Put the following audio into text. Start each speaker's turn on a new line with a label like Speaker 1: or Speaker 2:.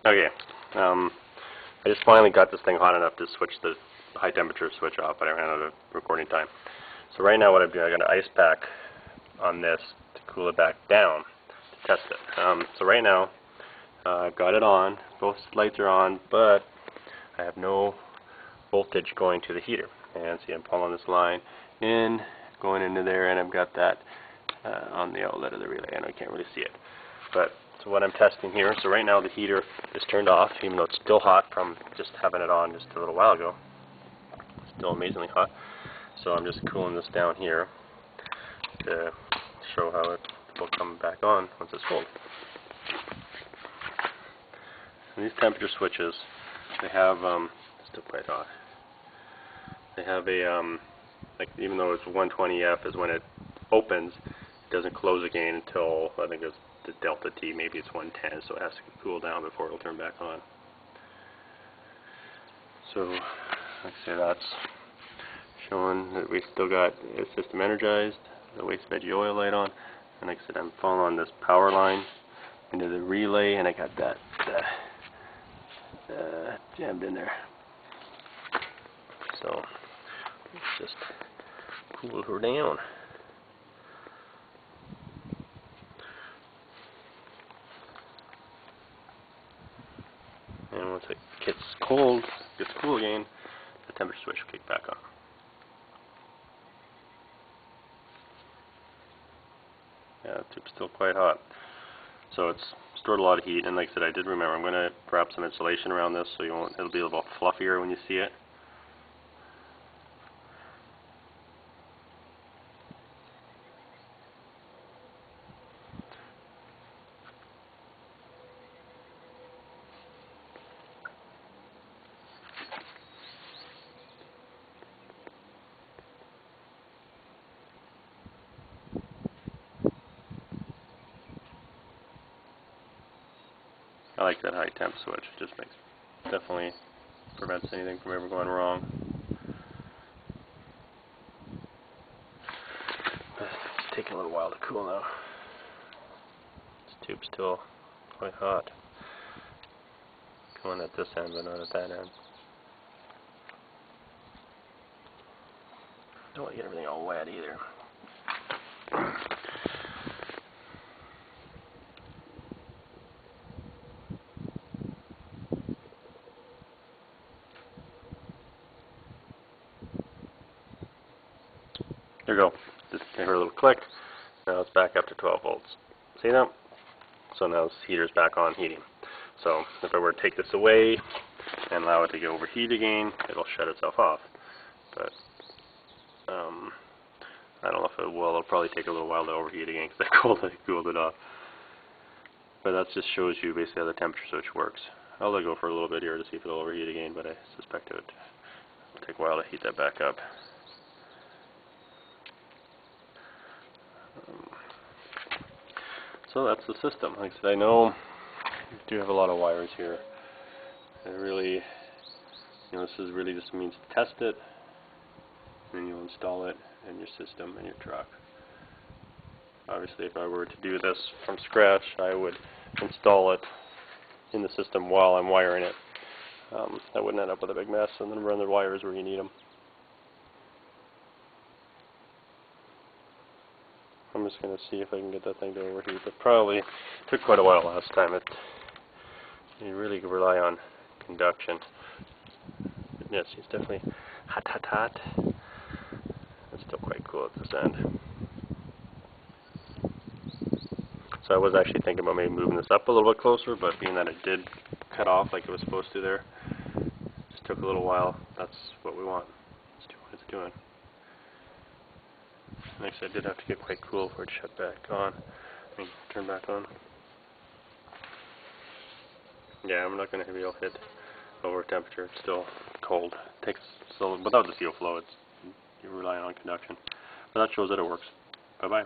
Speaker 1: Okay, I just finally got this thing hot enough to switch the high temperature switch off, but I ran out of recording time. So right now what I'm doing, I got an ice pack on this to cool it back down to test it. So right now I've got it on, both lights are on, but I have no voltage going to the heater. And see, I'm following this line in, going into there, and I've got that on the outlet of the relay, and I can't really see it. But so what I'm testing here, so right now the heater is turned off, even though it's still hot from just having it on just a little while ago. It's still amazingly hot. So I'm just cooling this down here to show how it will come back on once it's cold. And these temperature switches, they have still quite hot. They have a like, even though it's 120F is when it opens, it doesn't close again until I think it's the delta T, maybe it's 110, so it has to cool down before it'll turn back on. So like I say, that's showing that we still got the system energized, the waste veggie oil light on, and like I said, I'm following this power line into the relay, and I got that jammed in there. So let's just cool her down. And once it gets cool again, the temperature switch will kick back on. Yeah, the tube's still quite hot. So it's stored a lot of heat, and like I said, I did remember I'm going to wrap some insulation around this so it'll be a little fluffier when you see it. I like that high temp switch. It just definitely prevents anything from ever going wrong. It's taking a little while to cool now. This tube's still quite hot. Going at this end, but not at that end. Don't want to get everything all wet either. There you go. Just heard a little click. Now it's back up to 12 volts. See that? So now this heater's back on heating. So if I were to take this away and allow it to go overheat again, it'll shut itself off. But I don't know if it will. It'll probably take a little while to overheat again because I cooled it off. But that just shows you basically how the temperature switch works. I'll let it go for a little bit here to see if it'll overheat again, but I suspect it will take a while to heat that back up. So that's the system. Like I said, I know you do have a lot of wires here. And really, this is really just means to test it, and then you'll install it in your system and your truck. Obviously, if I were to do this from scratch, I would install it in the system while I'm wiring it. I wouldn't end up with a big mess, and then run the wires where you need them. I'm just going to see if I can get that thing to overheat, but probably took quite a while last time. You really rely on conduction. Yes, it's definitely hot. It's still quite cool at this end. So I was actually thinking about maybe moving this up a little bit closer, but being that it did cut off like it was supposed to there, just took a little while. That's what we want. Let's do what it's doing. Next, I did have to get quite cool for it to shut back on. Turn back on. Yeah, I'm not going to be able to hit over temperature. It's still cold. It takes without the seal flow, you're relying on conduction. But that shows that it works. Bye bye.